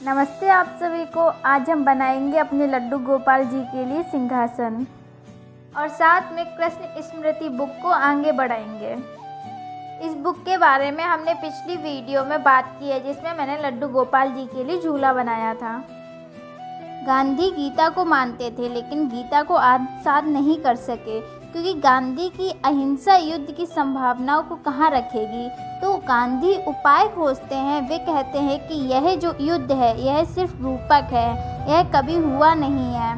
नमस्ते आप सभी को। आज हम बनाएंगे अपने लड्डू गोपाल जी के लिए सिंहासन और साथ में कृष्ण स्मृति बुक को आगे बढ़ाएंगे। इस बुक के बारे में हमने पिछली वीडियो में बात की है, जिसमें मैंने लड्डू गोपाल जी के लिए झूला बनाया था। गांधी गीता को मानते थे, लेकिन गीता को आत्मसात नहीं कर सके, क्योंकि गांधी की अहिंसा युद्ध की संभावनाओं को कहाँ रखेगी। तो गांधी उपाय खोजते हैं। वे कहते हैं कि यह जो युद्ध है यह सिर्फ रूपक है, यह कभी हुआ नहीं है।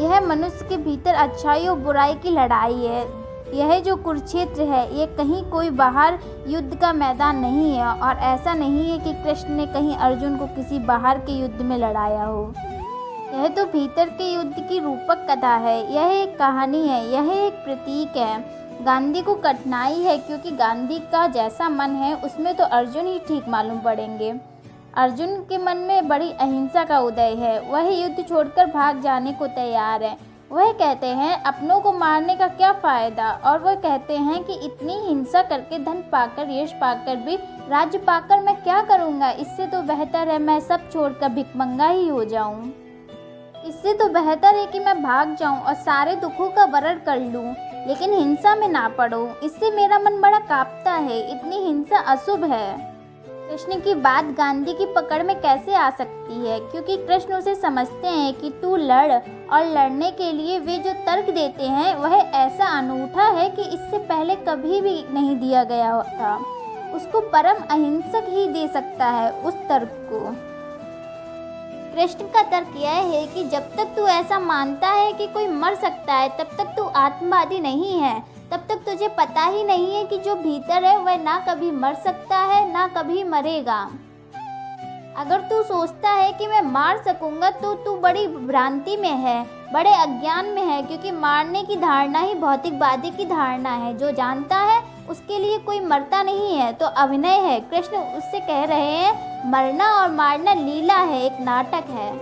यह मनुष्य के भीतर अच्छाई और बुराई की लड़ाई है। यह जो कुरुक्षेत्र है यह कहीं कोई बाहर युद्ध का मैदान नहीं है, और ऐसा नहीं है कि कृष्ण ने कहीं अर्जुन को किसी बाहर के युद्ध में लड़ाया हो। यह तो भीतर के युद्ध की रूपक कथा है। यह एक कहानी है, यह एक प्रतीक है। गांधी को कठिनाई है, क्योंकि गांधी का जैसा मन है उसमें तो अर्जुन ही ठीक मालूम पड़ेंगे। अर्जुन के मन में बड़ी अहिंसा का उदय है। वह युद्ध छोड़कर भाग जाने को तैयार है। वह कहते हैं अपनों को मारने का क्या फ़ायदा, और वह कहते हैं कि इतनी हिंसा करके धन पाकर यश पाकर भी राज्य पाकर मैं क्या करूँगा। इससे तो बेहतर है मैं सब छोड़कर भिखमंगा ही हो जाऊँ। इससे तो बेहतर है कि मैं भाग जाऊं और सारे दुखों का वरण कर लूं, लेकिन हिंसा में ना पड़ूं। इससे मेरा मन बड़ा कांपता है। इतनी हिंसा अशुभ है। कृष्ण की बात गांधी की पकड़ में कैसे आ सकती है, क्योंकि कृष्ण उसे समझते हैं कि तू लड़, और लड़ने के लिए वे जो तर्क देते हैं वह ऐसा अनूठा है कि इससे पहले कभी भी नहीं दिया गया था। उसको परम अहिंसक ही दे सकता है उस तर्क को। कृष्ण का तर्क यह है कि जब तक तू ऐसा मानता है कि कोई मर सकता है, तब तक तू आत्मवादी नहीं है। तब तक तुझे पता ही नहीं है कि जो भीतर है वह ना कभी मर सकता है ना कभी मरेगा। अगर तू सोचता है कि मैं मार सकूंगा तो तू बड़ी भ्रांति में है, बड़े अज्ञान में है, क्योंकि मारने की धारणा ही भौतिकवादी की धारणा है। जो जानता है उसके लिए कोई मरता नहीं है, तो अभिनय है। कृष्ण उससे कह रहे हैं मरना और मारना लीला है, एक नाटक है।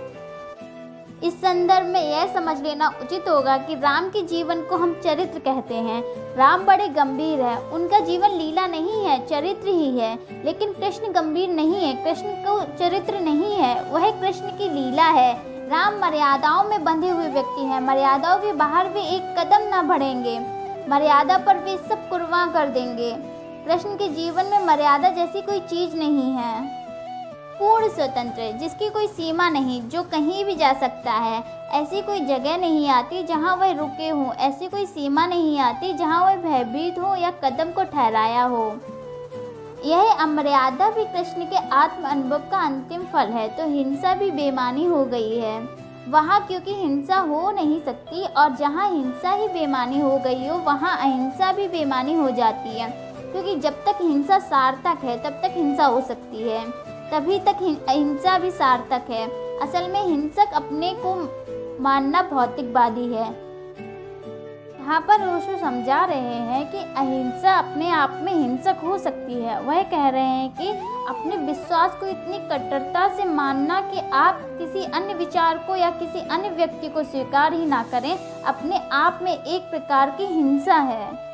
इस संदर्भ में यह समझ लेना उचित होगा कि राम के जीवन को हम चरित्र कहते हैं। राम बड़े गंभीर है, उनका जीवन लीला नहीं है, चरित्र ही है। लेकिन कृष्ण गंभीर नहीं है, कृष्ण को चरित्र नहीं है, वह कृष्ण की लीला है। राम मर्यादाओं में बंधे हुए व्यक्ति हैं। मर्यादाओं के बाहर वे एक कदम ना बढ़ेंगे, मर्यादा पर वे सब कुर्बान कर देंगे। कृष्ण के जीवन में मर्यादा जैसी कोई चीज़ नहीं है। पूर्ण स्वतंत्र, जिसकी कोई सीमा नहीं, जो कहीं भी जा सकता है। ऐसी कोई जगह नहीं आती जहां वह रुके हों, ऐसी कोई सीमा नहीं आती जहां वह भयभीत हो या कदम को ठहराया हो। यह अमर्यादा भी कृष्ण के आत्म अनुभव का अंतिम फल है। तो हिंसा भी बेमानी हो गई है वहाँ, क्योंकि हिंसा हो नहीं सकती, और जहाँ हिंसा ही बेमानी हो गई हो वहाँ अहिंसा भी बेमानी हो जाती है। क्योंकि जब तक हिंसा सार्थक है तब तक हिंसा हो सकती है, तभी तक अहिंसा भी सार्थक है। असल में हिंसक अपने को मानना भौतिकवादी है। यहाँ पर ओशो समझा रहे हैं कि अहिंसा अपने आप में हिंसक हो सकती है। वह कह रहे हैं कि अपने विश्वास को इतनी कट्टरता से मानना कि आप किसी अन्य विचार को या किसी अन्य व्यक्ति को स्वीकार ही ना करें, अपने आप में एक प्रकार की हिंसा है।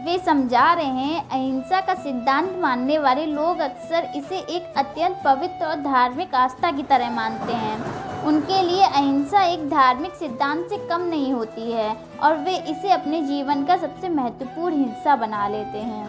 वे समझा रहे हैं अहिंसा का सिद्धांत मानने वाले लोग अक्सर इसे एक अत्यंत पवित्र और धार्मिक आस्था की तरह मानते हैं। उनके लिए अहिंसा एक धार्मिक सिद्धांत से कम नहीं होती है, और वे इसे अपने जीवन का सबसे महत्वपूर्ण हिस्सा बना लेते हैं।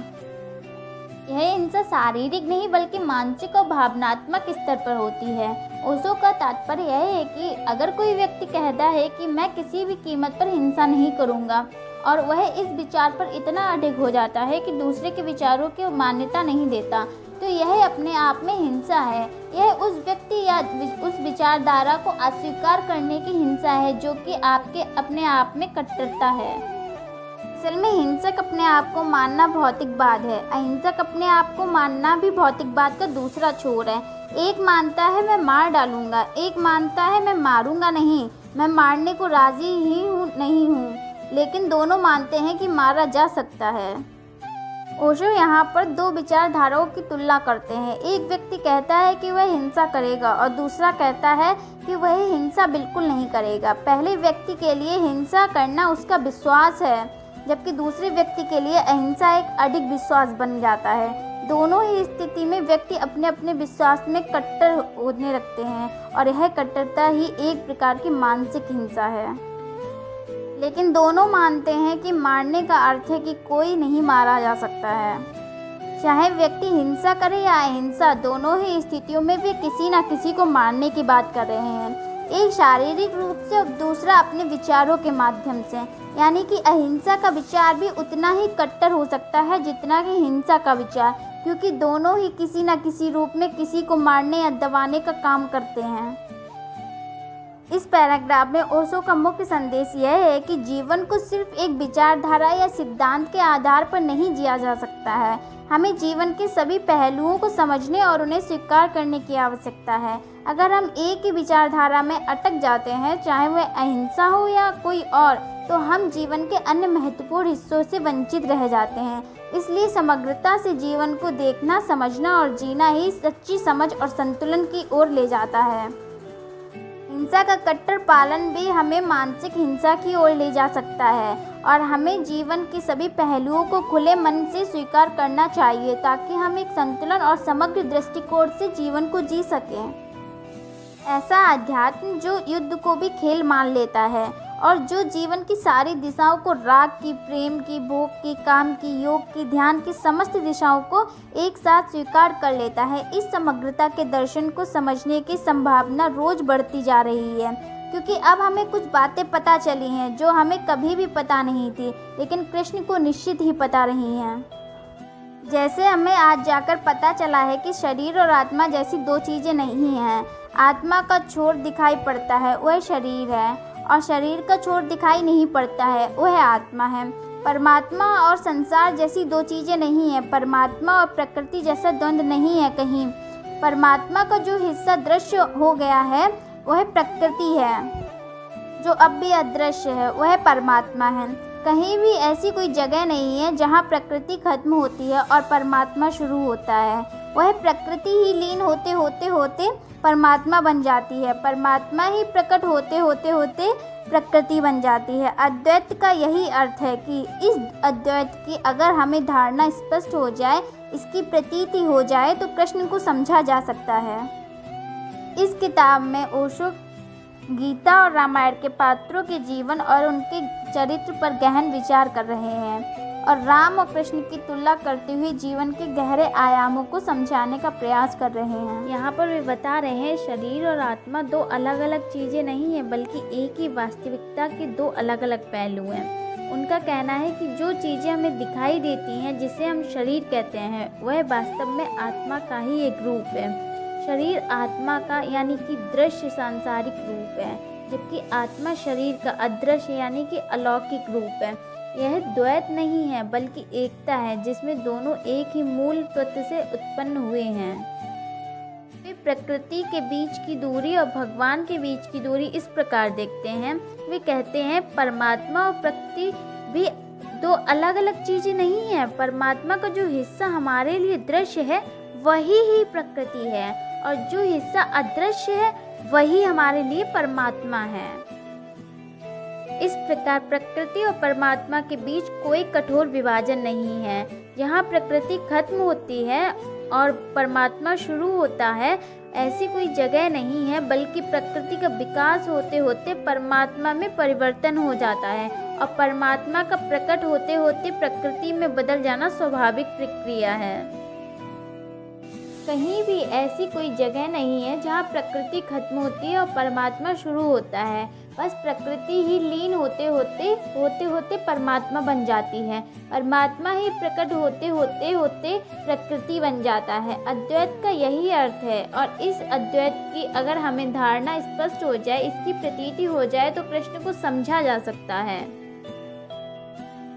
यह हिंसा शारीरिक नहीं बल्कि मानसिक और भावनात्मक स्तर पर होती है। ओशो का तात्पर्य यह है कि अगर कोई व्यक्ति कहता है कि मैं किसी भी कीमत पर हिंसा नहीं करूँगा, और वह इस विचार पर इतना अडिग हो जाता है कि दूसरे के विचारों की मान्यता नहीं देता, तो यह अपने आप में हिंसा है। यह उस व्यक्ति या उस विचारधारा को अस्वीकार करने की हिंसा है, जो कि आपके अपने आप में कट्टरता है। असल में हिंसक अपने आप को मानना भौतिकवाद है। अहिंसक अपने आप को मानना भी भौतिकवाद का दूसरा छोर है। एक मानता है मैं मार डालूंगा, एक मानता है मैं मारूंगा नहीं, मैं मारने को राजी ही नहीं हूँ, लेकिन दोनों मानते हैं कि मारा जा सकता है। ओशो यहाँ पर दो विचारधाराओं की तुलना करते हैं। एक व्यक्ति कहता है कि वह हिंसा करेगा, और दूसरा कहता है कि वह हिंसा बिल्कुल नहीं करेगा। पहले व्यक्ति के लिए हिंसा करना उसका विश्वास है, जबकि दूसरे व्यक्ति के लिए अहिंसा एक अडिग विश्वास बन जाता है। दोनों ही स्थिति में व्यक्ति अपने अपने विश्वास में कट्टर खोदने लगते हैं और यह कट्टरता ही एक प्रकार की मानसिक हिंसा है। लेकिन दोनों मानते हैं कि मारने का अर्थ है कि कोई नहीं मारा जा सकता है। चाहे व्यक्ति हिंसा करे या अहिंसा, दोनों ही स्थितियों में वे किसी न किसी को मारने की बात कर रहे हैं, एक शारीरिक रूप से और दूसरा अपने विचारों के माध्यम से। यानी कि अहिंसा का विचार भी उतना ही कट्टर हो सकता है जितना कि हिंसा का विचार, क्योंकि दोनों ही किसी न किसी रूप में किसी को मारने या दबाने का काम करते हैं। इस पैराग्राफ में ओशो का मुख्य संदेश यह है कि जीवन को सिर्फ एक विचारधारा या सिद्धांत के आधार पर नहीं जिया जा सकता है। हमें जीवन के सभी पहलुओं को समझने और उन्हें स्वीकार करने की आवश्यकता है। अगर हम एक ही विचारधारा में अटक जाते हैं, चाहे वह अहिंसा हो या कोई और, तो हम जीवन के अन्य महत्वपूर्ण हिस्सों से वंचित रह जाते हैं। इसलिए समग्रता से जीवन को देखना, समझना और जीना ही सच्ची समझ और संतुलन की ओर ले जाता है। हिंसा का कट्टर पालन भी हमें मानसिक हिंसा की ओर ले जा सकता है और हमें जीवन के सभी पहलुओं को खुले मन से स्वीकार करना चाहिए ताकि हम एक संतुलन और समग्र दृष्टिकोण से जीवन को जी सकें। ऐसा अध्यात्म जो युद्ध को भी खेल मान लेता है और जो जीवन की सारी दिशाओं को, राग की, प्रेम की, भोग की, काम की, योग की, ध्यान की समस्त दिशाओं को एक साथ स्वीकार कर लेता है। इस समग्रता के दर्शन को समझने की संभावना रोज बढ़ती जा रही है, क्योंकि अब हमें कुछ बातें पता चली हैं जो हमें कभी भी पता नहीं थी, लेकिन कृष्ण को निश्चित ही पता रही हैं। जैसे हमें आज जाकर पता चला है कि शरीर और आत्मा जैसी दो चीज़ें नहीं हैं। आत्मा का छोर दिखाई पड़ता है, वह शरीर है, और शरीर का छोर दिखाई नहीं पड़ता है, वह आत्मा है। परमात्मा और संसार जैसी दो चीज़ें नहीं हैं। परमात्मा और प्रकृति जैसा द्वंद्व नहीं है कहीं। परमात्मा का जो हिस्सा दृश्य हो गया है वह प्रकृति है, जो अब भी अदृश्य है वह परमात्मा है। कहीं भी ऐसी कोई जगह नहीं है जहाँ प्रकृति खत्म होती है और परमात्मा शुरू होता है। वह प्रकृति ही लीन होते होते होते परमात्मा बन जाती है। परमात्मा ही प्रकट होते होते होते प्रकृति बन जाती है। अद्वैत का यही अर्थ है कि इस अद्वैत की अगर हमें धारणा स्पष्ट हो जाए, इसकी प्रतीति हो जाए, तो कृष्ण को समझा जा सकता है। इस किताब में ओशो गीता और रामायण के पात्रों के जीवन और उनके चरित्र पर गहन विचार कर रहे हैं और राम और कृष्ण की तुलना करते हुए जीवन के गहरे आयामों को समझाने का प्रयास कर रहे हैं। यहाँ पर वे बता रहे हैं शरीर और आत्मा दो अलग अलग चीज़ें नहीं हैं, बल्कि एक ही वास्तविकता के दो अलग अलग पहलू हैं। उनका कहना है कि जो चीज़ें हमें दिखाई देती हैं, जिसे हम शरीर कहते हैं, वह वास्तव में आत्मा का ही एक रूप है। शरीर आत्मा का यानी कि दृश्य सांसारिक रूप है, जबकि आत्मा शरीर का अदृश्य यानी कि अलौकिक रूप है। यह द्वैत नहीं है बल्कि एकता है, जिसमें दोनों एक ही मूल तत्व से उत्पन्न हुए हैं। वे प्रकृति के बीच की दूरी और भगवान के बीच की दूरी इस प्रकार देखते हैं। वे कहते हैं परमात्मा और प्रकृति भी दो अलग अलग चीज़ें नहीं हैं। परमात्मा का जो हिस्सा हमारे लिए दृश्य है वही ही प्रकृति है, और जो हिस्सा अदृश्य है वही हमारे लिए परमात्मा है। इस प्रकार प्रकृति और परमात्मा के बीच कोई कठोर विभाजन नहीं है। जहाँ प्रकृति खत्म होती है और परमात्मा शुरू होता है, ऐसी कोई जगह नहीं है, बल्कि प्रकृति का विकास होते होते परमात्मा में परिवर्तन हो जाता है और परमात्मा का प्रकट होते होते प्रकृति में बदल जाना स्वाभाविक प्रक्रिया है। कहीं भी ऐसी कोई जगह नहीं है जहाँ प्रकृति खत्म होती है और परमात्मा शुरू होता है। बस प्रकृति ही लीन होते होते परमात्मा बन जाती है। परमात्मा ही प्रकट होते होते प्रकृति बन जाता है। अद्वैत का यही अर्थ है, और इस अद्वैत की अगर हमें धारणा स्पष्ट हो जाए, इसकी प्रतीति हो जाए, तो कृष्ण को समझा जा सकता है।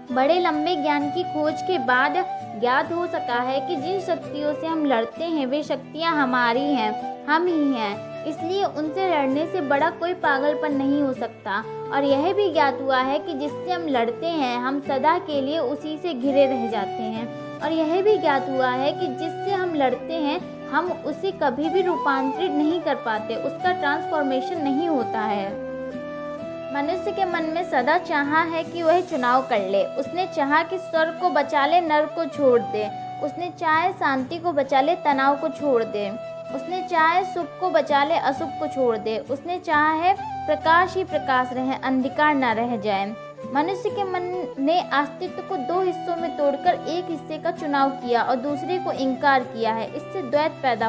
बड़े लंबे ज्ञान की खोज के बाद ज्ञात हो सका है कि जिन शक्तियों से हम लड़ते हैं वे शक्तियां हमारी हैं, हम ही हैं। इसलिए उनसे लड़ने से बड़ा कोई पागलपन नहीं हो सकता। और यह भी ज्ञात हुआ है कि जिससे हम लड़ते हैं हम सदा के लिए उसी से घिरे रह जाते हैं। और यह भी ज्ञात हुआ है कि जिससे हम लड़ते हैं हम उसे कभी भी रूपांतरित नहीं कर पाते, उसका ट्रांसफॉर्मेशन नहीं होता है। मनुष्य के मन में सदा चाहा है कि वह चुनाव कर ले। उसने चाहा कि स्वर्ग को बचा ले, नर्क को छोड़ दे। उसने चाहे शांति को बचा ले, तनाव को छोड़ दे। उसने चाहा है शुभ को बचा ले, अशुभ को छोड़ दे। उसने चाहा है प्रकाश ही प्रकाश रहे, अंधकार ना रह जाए। मनुष्य के मन ने अस्तित्व को दो हिस्सों में तोड़कर एक हिस्से का चुनाव किया और दूसरे को इनकार किया है। इससे द्वैत पैदा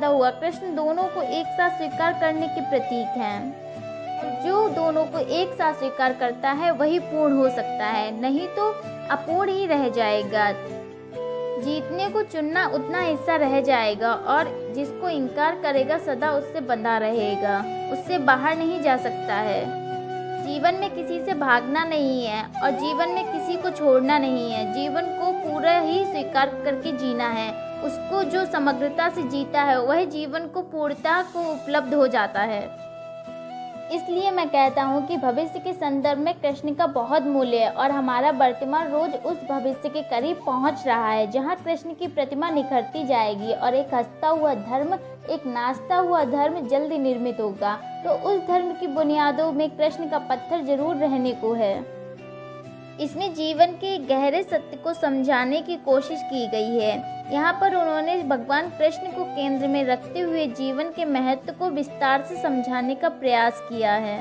हुआ। कृष्ण दोनों को एक साथ स्वीकार करने के प्रतीक हैं। जो दोनों को एक साथ स्वीकार करता है वही पूर्ण हो सकता है, नहीं तो अपूर्ण ही रह जाएगा। जीतने को चुनना उतना हिस्सा रह जाएगा और जिसको इनकार करेगा सदा उससे बंधा रहेगा, उससे बाहर नहीं जा सकता है। जीवन में किसी से भागना नहीं है और जीवन में किसी को छोड़ना नहीं है। जीवन को पूरा ही स्वीकार करके जीना है। उसको जो समग्रता से जीता है वह जीवन को पूर्णता को उपलब्ध हो जाता है। इसलिए मैं कहता हूँ कि भविष्य के संदर्भ में कृष्ण का बहुत मूल्य है और हमारा वर्तमान रोज उस भविष्य के करीब पहुँच रहा है जहाँ कृष्ण की प्रतिमा निखरती जाएगी और एक हंसता हुआ धर्म, एक नाचता हुआ धर्म जल्दी निर्मित होगा। तो उस धर्म की बुनियादों में कृष्ण का पत्थर जरूर रहने को है। इसमें जीवन के गहरे सत्य को समझाने की कोशिश की गई है। यहाँ पर उन्होंने भगवान कृष्ण को केंद्र में रखते हुए जीवन के महत्व को विस्तार से समझाने का प्रयास किया है।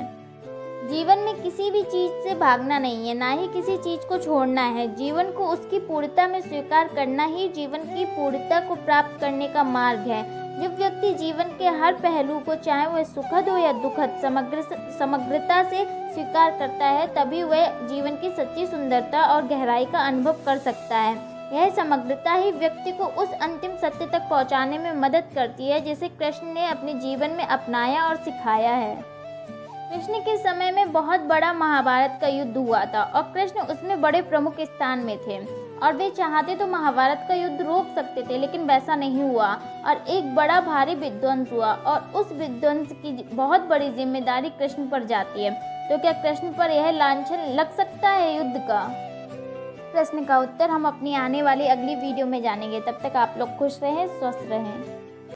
जीवन में किसी भी चीज़ से भागना नहीं है, ना ही किसी चीज़ को छोड़ना है। जीवन को उसकी पूर्णता में स्वीकार करना ही जीवन की पूर्णता को प्राप्त करने का मार्ग है। जो व्यक्ति जीवन के हर पहलू को, चाहे वह सुखद हो या दुखद, समग्रता से स्वीकार करता है, तभी वह जीवन की सच्ची सुंदरता और गहराई का अनुभव कर सकता है। यह समग्रता ही व्यक्ति को उस अंतिम सत्य तक पहुंचाने में मदद करती है जिसे कृष्ण ने अपने जीवन में अपनाया और सिखाया है। कृष्ण के समय में बहुत बड़ा महाभारत का युद्ध हुआ था और कृष्ण उसमें बड़े प्रमुख स्थान में थे और वे चाहते तो महाभारत का युद्ध रोक सकते थे, लेकिन वैसा नहीं हुआ और एक बड़ा भारी विध्वंस हुआ और उस विध्वंस की बहुत बड़ी जिम्मेदारी कृष्ण पर जाती है। तो क्या कृष्ण पर यह लांछन लग सकता है युद्ध का? प्रश्न का उत्तर हम अपनी आने वाली अगली वीडियो में जानेंगे। तब तक आप लोग खुश रहें, स्वस्थ रहें।